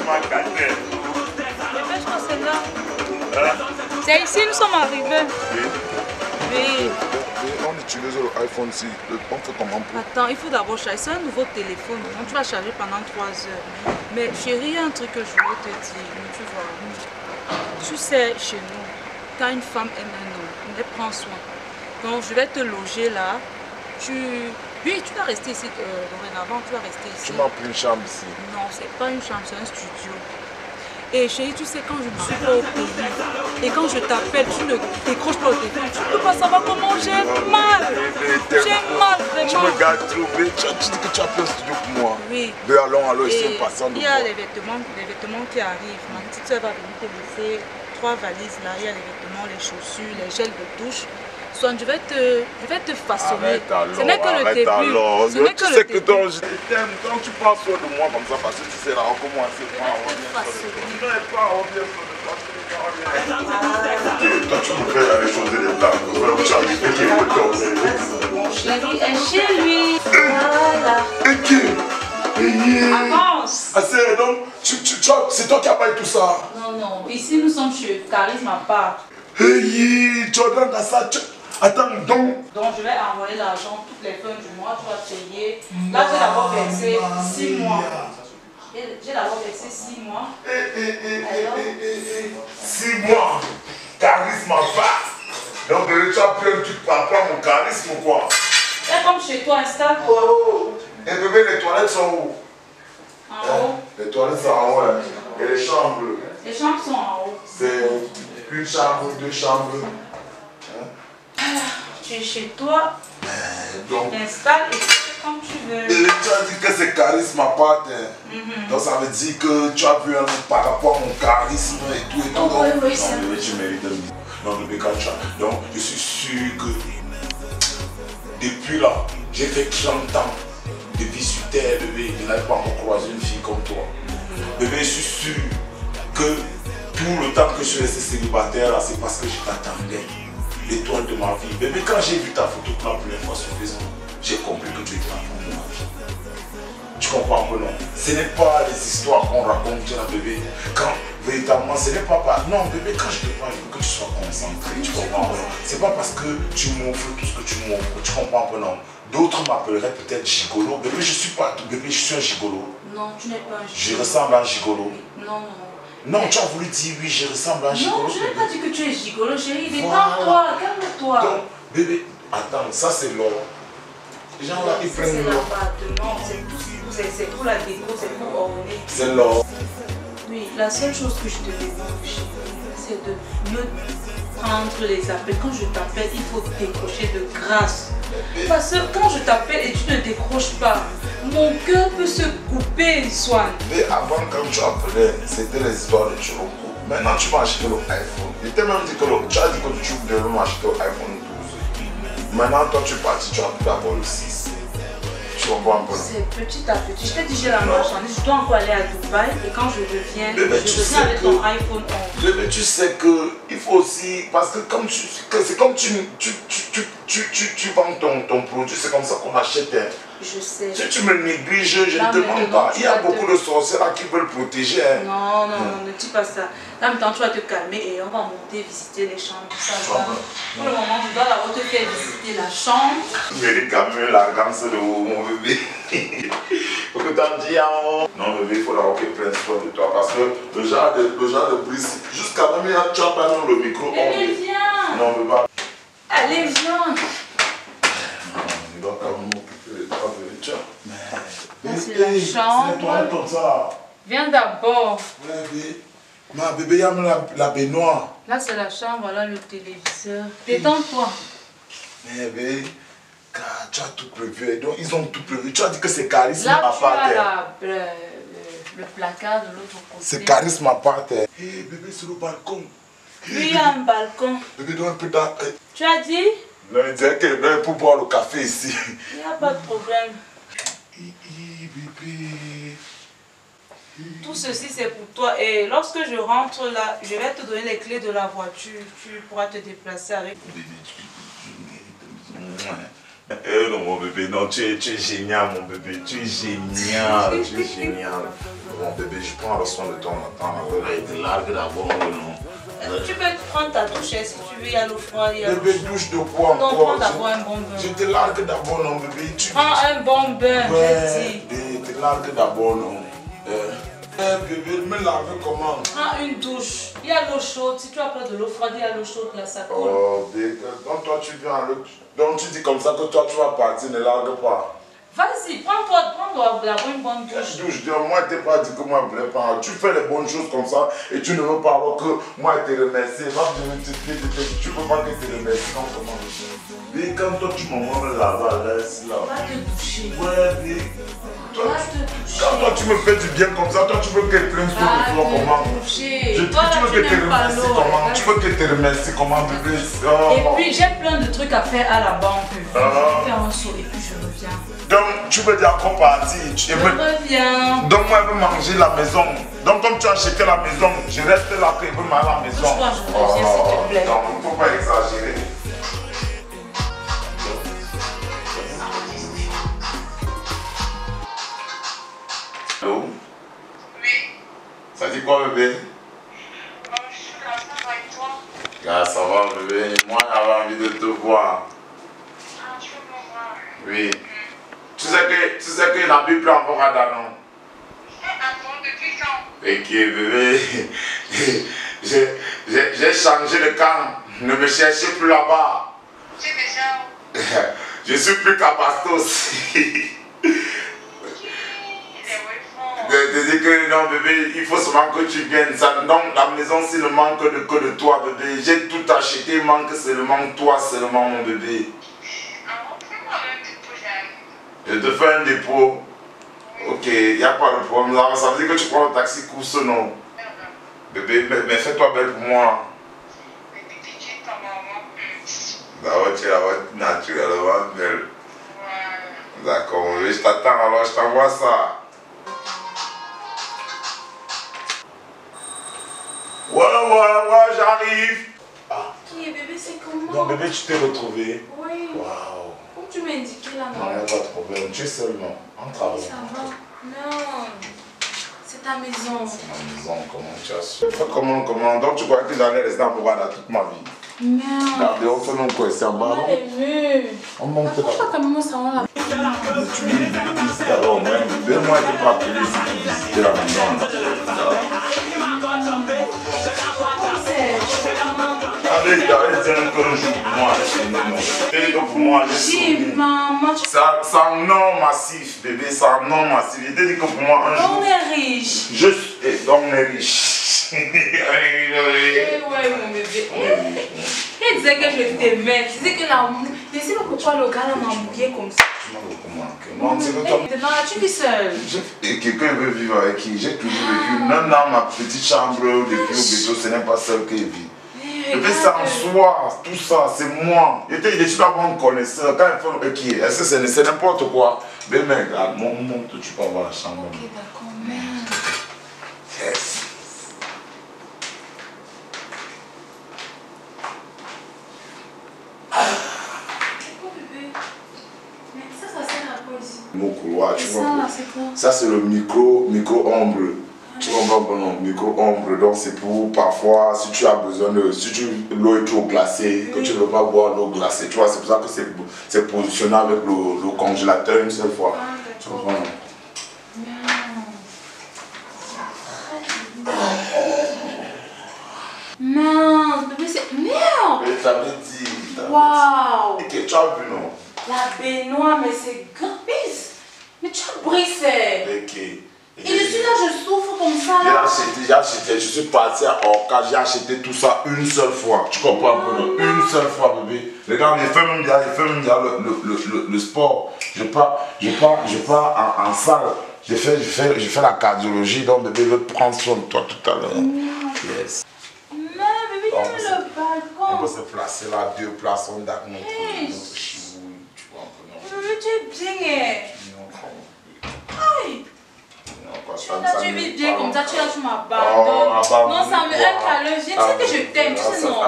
tu m'as gâté. Mais je crois que c'est là. C'est ici, nous sommes arrivés. Oui. On utilise l'iPhone 6. On fait comment pour... Attends, il faut d'abord charger. C'est un nouveau téléphone. Donc tu vas charger pendant 3 heures. Mais chérie, il y a un truc que je voulais te dire. Tu vois. Tu sais, chez nous, quand une femme aime un homme, elle prend soin. Donc je vais te loger là. Oui, tu vas rester ici. Dorénavant, tu vas rester ici. Tu m'as pris une chambre ici. Non, c'est pas une chambre, c'est un studio. Et chérie, tu sais, quand je ne suis pas au pays et quand je t'appelle, tu ne décroches pas au téléphone, tu ne peux pas savoir comment j'ai mal. J'ai mal, vraiment. Tu me gardes trop, mais tu dis que tu as pris un studio pour moi. Oui. Mais allons, ici, passant de il y a les vêtements qui arrivent. Ma petite soeur va venir te laisser 3 valises là. Il y a les vêtements, les chaussures, les gels de douche. Soit je vais te façonner. Ce n'est que le début. Ce n'est que le début. Je t'aime, quand tu prends soin de moi comme ça, parce que tu sais là, on commence à toi, tu me fais la chose des dames. Tu as dit que tu mon chéri est chez lui. Voilà. Avance. Ah, c'est donc, c'est toi qui as payé tout ça. Non. Ici, nous sommes chez Charisme à part. Tu ordonnes à ça. Attends, donc je vais envoyer l'argent toutes les fins du mois, tu vas payer. Là, j'ai d'abord versé 6 mois. J'ai d'abord versé 6 mois. 6 mois. Charisme à part. Donc, tu as pris un truc par rapport à mon charisme ou quoi? C'est comme chez toi, installe-toi. Et bébé, les toilettes sont où? En haut. Les toilettes sont en haut. Et les chambres? Les chambres sont en haut. C'est une chambre, 2 chambres. Tu es chez toi, Donc, tu t'installes et tu fais comme tu veux. Et tu as dit que c'est charisme à part. Donc ça veut dire que tu as vu un par rapport à mon charisme et tout. Oh, oui, non, bébé, c'est tu mérites de... Non, bébé, quand tu as... Donc, je suis sûr que depuis là, j'ai fait 30 ans de vie sur terre, bébé. Je n'avais pas encore croisé une fille comme toi. Bébé, je suis sûr que tout le temps que je suis resté célibataire, c'est parce que je t'attendais. L'étoile de ma vie. Bébé, quand j'ai vu ta photo pour la première fois sur Facebook, j'ai compris que tu étais la femme de ma vie. Tu comprends que non? Ce n'est pas les histoires qu'on raconte là, bébé. Quand véritablement, ce n'est pas par... Non, bébé, quand je te parle, il faut que tu sois concentré. Tu comprends que non? C'est pas parce que tu m'offres tout ce que tu m'offres. Tu comprends que non? D'autres m'appelleraient peut-être gigolo. Bébé, je suis pas... Bébé, je suis un gigolo. Non, tu n'es pas un gigolo. Je ressemble à un gigolo. Non. Non, tu as voulu dire oui, je ressemble à un gigolo. Non, je n'ai pas dit que tu es gigolo, chérie. Détends-toi, calme-toi. Donc, bébé, attends, ça c'est l'or. Les gens là, ils prennent C'est l'or. l'appartement, c'est pour la déco, c'est pour orner. C'est l'or. Oui, la seule chose que je te demande, chérie, c'est de me prendre les appels. Quand je t'appelle, il faut décrocher de grâce. Parce que quand je t'appelle et tu ne décroches pas, mon cœur peut se couper, Swan. Mais avant, quand tu appelais, c'était les histoires de Chiroko. Maintenant, tu m'as acheté l'iPhone. Il t'a même dit que tu as dit que tu devais m'acheter l'iPhone 12. Maintenant, toi, tu es parti, tu as pris d'abord le 6. Tu comprends un peu? C'est petit à petit. Je t'ai dit, j'ai la marchandise. Je dois encore aller à Dubaï. Et quand je reviens, Bébé, je reviens avec ton iPhone 11. Bébé, tu sais que il faut aussi, parce que comme c'est comme tu vends ton produit, c'est comme ça qu'on achète. Je sais. Si tu me négliges, je ne te demande pas. Il y a beaucoup de sorciers là qui veulent protéger. Non, ne dis pas ça. Là maintenant, tu vas te calmer et on va monter visiter les chambres. Ça va. Pour le moment, je dois d'abord te faire visiter la chambre. Je vais quand même l'arrogance de mon bébé. Faut que tu en dis en haut. Non, bébé, il faut d'abord qu'il prenne soin de toi parce que le genre de brise, jusqu'à même tu as pas même le micro. Allez, viens. Non, bébé. Allez, viens. Il doit quand même m'occuper de toi, bébé. Tiens. Là, c'est la chambre. C'est toi comme ça. Viens d'abord. Ouais, bébé. Ma bébé, il y a même la baignoire. Là, c'est la chambre, voilà le téléviseur. Détends-toi. Mais bébé, car tu as tout prévu. Donc, ils ont tout prévu. Tu as dit que c'est charisme là, à part terre. Là, tu as le placard de l'autre côté. C'est charisme à part terre. Hé, bébé, sur le balcon. Oui, il y a un balcon. Bébé, donne un peu d'eau. Tu as dit? Non, il disait que pour boire le café ici. Il n'y a pas de problème. Bébé. Tout ceci c'est pour toi et lorsque je rentre là, je vais te donner les clés de la voiture. Tu pourras te déplacer avec. Non mon bébé, non, tu es génial mon bébé, tu es génial, tu es génial. bon bébé, je prends le soin de ton temps. T'es largue d'abord, non? Tu peux prendre ta douche si tu veux, il y a l'eau froide. Bébé, douche de quoi encore? Non, prends d'abord un bon bain. Je te largue d'abord, non bébé? Prends un bon bain, ouais, je te largue d'abord, non? Bébé, me laver comment? Prends une douche. Il y a l'eau chaude. Si tu as pas de l'eau froide, il y a l'eau chaude là, ça coule. Oh, bébé, donc toi tu viens donc tu dis comme ça que toi tu vas partir, ne largue pas. Vas-y, prends-toi d'abord une bonne douche. Moi, je t'ai pas dit que moi je voulais pas. Tu fais les bonnes choses comme ça et tu ne veux pas alors que moi je te remercie. Tu peux pas que je te remercie. Non, comment? Mais quand toi tu me laver, laisse là. Va te doucher. Ouais, mais toi, Va te doucher. quand toi tu me fais du bien comme ça, toi tu veux que je prenne sur le floor comment? Tu veux que je te remercie comment? Tu veux que je te remercie comment, bébé? Et puis j'ai plein de trucs à faire à la banque. Je vais faire un saut et puis je reviens. Donc tu veux dire qu'on partit? Je reviens. Donc moi je veux manger la maison. Donc comme tu as acheté la maison, je reste là que je veux manger la maison. Touche-moi, je reviens s'il te plaît. Non, il ne faut pas exagérer. Allô? Oui. Ça dit quoi bébé? Je suis là, ça va et toi? Ah, ça va bébé, moi j'avais envie de te voir. Ah, tu veux me voir? Oui. Tu sais que la Bible encore à Danon. Attends, depuis quand? Et qui bébé, j'ai changé de camp. Ne me cherchez plus là-bas. Tu es déjà où? Je suis plus qu'à Bastos. Je dis que non bébé, il faut seulement que tu viennes. Donc la maison s'il ne manque que de toi bébé. J'ai tout acheté, il manque seulement toi seulement mon bébé. Alors, fais-moi un dépôt, j'arrive. Je te fais un dépôt. Ok, il n'y a pas de problème. Ça veut dire que tu prends le taxi course non? Bébé, mais fais-toi belle pour moi. Mais depuis que tu es ta maman. D'abord tu es la voix naturellement belle. Ouais. D'accord, bébé, je t'attends alors, je t'envoie ça. Ouais, j'arrive. Qui est bébé, c'est comment? Donc bébé, tu t'es retrouvé. Oui. Waouh. Où tu m'as indiqué là, Non, il n'y a pas de problème. Tu es seul, non? On travaille. Ça va. Non. C'est ta maison. C'est ma maison, comment tu as su? Comment? Donc tu crois que j'allais rester en Bogada toute ma vie? Non. Regardez, on fait même quoi ici en bas? Les murs. On monte là. Pourquoi quand même on s'en va là? Tu es visité alors, même. Moi, je peux appeler si tu visites la maison. Allez, dire un peu un jour pour moi. Et pour moi, Si, maman. c'est un nom massif, bébé, c'est un nom massif. Je te dis que pour moi, un jour. On est riche. Juste, et donc on est riche. Eh ouais, mon bébé. Il disait que je t'aimais. Tu disais que l'amour. Je sais pas pourquoi le gars m'a mouillé comme ça. Non, c'est que toi. Maintenant, tu vis seul. Et quelqu'un veut vivre avec qui? J'ai toujours vécu, même dans ma petite chambre, depuis au ghetto, ce n'est pas seul qui vit. Et puis c'est en soi, tout ça, c'est moi. Je suis d'abord un connaisseur. Quand il faut le qui est, c'est n'importe quoi. Mais regarde, monte, tu peux avoir la chambre. Ok, d'accord, merde. Yes. C'est quoi, bébé? Mais ça sert à quoi ici? Mon couloir, tu vois. Ça, c'est quoi? Ça, c'est le micro-ombre. Tu comprends pas, non? Micro-ombre, donc c'est pour parfois, si tu as besoin de. Si l'eau est trop glacée, que tu ne veux pas boire l'eau glacée, tu vois, c'est pour ça que c'est positionné avec le congélateur une seule fois. Ah, Tu d'accord. comprends, non? Non, bébé, c'est. Merde! Je t'avais dit. Waouh! Et que tu as vu, non? La baignoire, mais c'est grand. Mais tu as brisé. Ok. Et je suis là, je souffre comme ça. J'ai acheté, je suis parti à Orca, j'ai acheté tout ça une seule fois. Tu comprends, Bruno? Une seule fois, bébé. Regarde, il fait même déjà le sport. Je pars en salle. Je fais la cardiologie, donc bébé veut prendre soin de toi tout à l'heure. Yes. Non, bébé, il y a le balcon. On peut se placer là, 2 places, on date notre chibouille. Tu vois un peu, non? Bébé, tu es bien. Non, Aïe. non, pas Tu Tu vis bien comme ça, tu m'abandonnes. Non, ça me calme. Tu sais que je t'aime, tu sais non.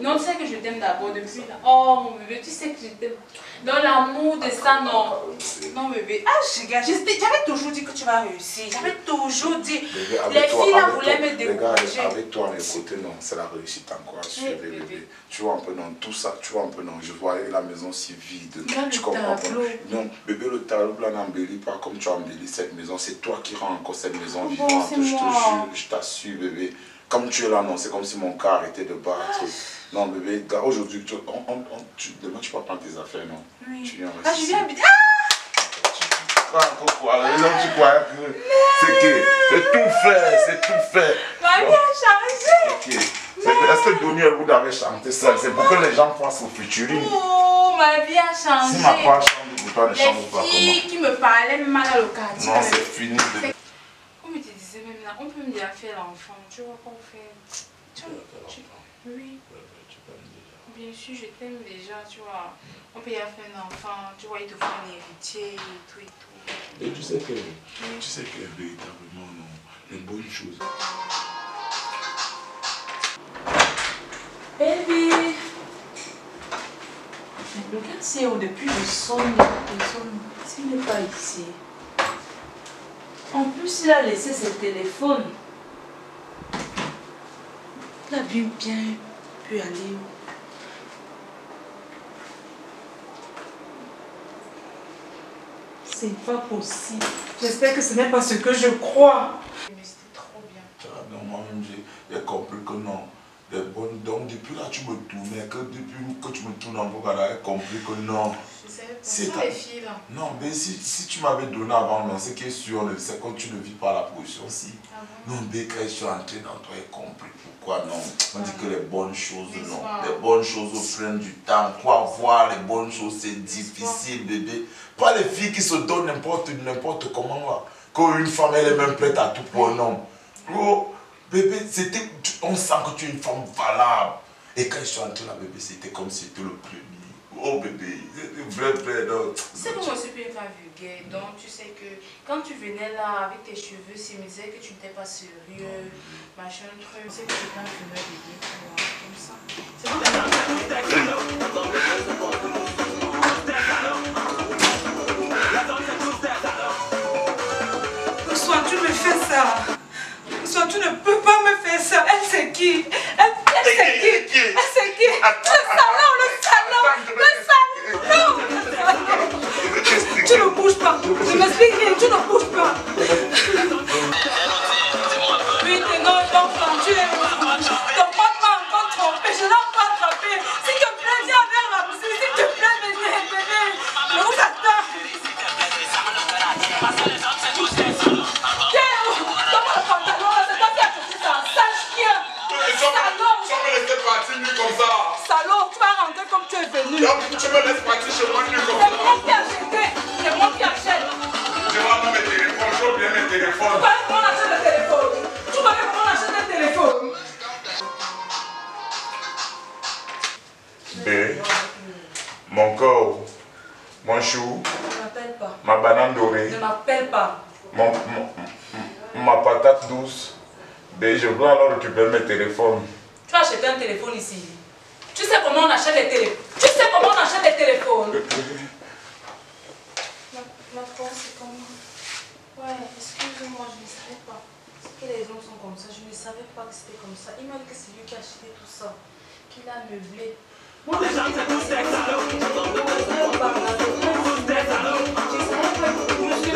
Non, tu sais que je t'aime d'abord depuis là. Oh mon bébé, tu sais que je t'aime. Dans l'amour de ça, non. Non bébé. Ah, j'avais toujours dit que tu vas réussir. J'avais toujours dit. Les filles là voulaient me décourager. Avec toi, à mes côtés, non, c'est la réussite encore à suivre, bébé. Tu vois un peu, non, tout ça, tu vois un peu, non, je voyais la maison si vide. Tu comprends pas? Non, bébé, le tableau là n'embellit pas comme tu as embelli cette maison. C'est toi qui rends encore cette maison vivante. Je te jure, je t'assure, bébé. Comme tu es là, non, c'est comme si mon cœur arrêtait de battre. Non, bébé, aujourd'hui, demain, tu vas prendre tes affaires, non? Oui. Tu viens je viens habiter. Tu crois que c'est tout fait, c'est tout fait. Ma vie a changé. Est-ce que Donnie et vous avez chanté ça? C'est pour que les gens pensent au futuriste. Oh, ma vie a changé. Si ma part chante pour toi, ne chante pas comment? Les filles qui me parlaient mal à l'occasion. Non, c'est fini. Comme je te disais même là, on peut me dire faire l'enfant. Tu vois quoi faire? Oui. Bien sûr, je t'aime déjà, tu vois. On peut y faire un enfant, tu vois, il te faut un héritier et tout et tout. Et tu sais que véritablement, non, les bonnes choses. Baby! Mais regarde, c'est depuis le sonne, s'il n'est pas ici. En plus, il a laissé ses téléphones. Il a bien pu aller. C'est pas possible. J'espère que ce n'est pas ce que je crois. Mais c'était trop bien. Non, moi-même, j'ai compris que non. Donc, depuis là, tu me tournais, que depuis que tu me tournes en boucle, j'ai compris que non. C'est les filles là. Non, mais si tu m'avais donné avant, non, ce qui est sûr, c'est que tu ne vis pas la position-ci. Non, dès que je suis entré dans toi, j'ai compris pourquoi non. On dit que les bonnes choses, non. Les bonnes choses prennent du temps. Quoi voir les bonnes choses, c'est difficile, bébé. Pas les filles qui se donnent n'importe comment là. Quand une femme, elle est même prête à tout pour un homme. Oh, bébé, on sent que tu es une femme valable. Et quand je suis entré là, bébé, c'était comme si c'était le premier. Oh bébé, vrai, non. C'est que moi aussi une femme vulgaire, donc tu sais que quand tu venais là avec tes cheveux, c'est me disait que tu n'étais pas sérieux, machin truc. C'est que c'est un fumeur bébé, comme ça. C'est bon. Soit tu me fais ça. Soit tu ne peux pas me faire ça. Elle c'est qui? Elle c'est qui? Elle c'est qui? Le salon. Tu ne bouges pas. Je m'explique rien, tu ne bouges pas. Oui, non, tu es... Ton pote m'a encore trompé, je l'ai encore attrapé. S'il te plaît, viens avec Ramsey. S'il te plaît, bébé. Je vous attends. Tiens, donne-moi le pantalon, c'est toi qui as touché ça. Sale chien. Salaud. Tu me laisser partir nu comme ça. Salaud, tu vas rentrer comme tu es venu. Tu me laisses partir chez moi nu comme ça. C'est moi qui achète. C'est moi qui achète. Je vais prendre mes téléphones, je veux bien mes téléphones. Tu vas comment on achète le téléphone? Tu vas comment on achète le téléphone? B, mon corps, mon chou, Ne m'appelle pas. ma banane dorée, Ne m'appelle pas. ma patate douce. B, je veux alors récupérer mes téléphones. Tu vas acheter un téléphone ici. Tu sais comment on achète les téléphones? Tu sais comment on achète les téléphones? Ma force, c'est comment? Ouais, excuse-moi, je ne savais pas. C'est que les hommes sont comme ça. Je ne savais pas que c'était comme ça. Il m'a dit que c'est lui qui a acheté tout ça. Qu'il a meublé. Moi, je me suis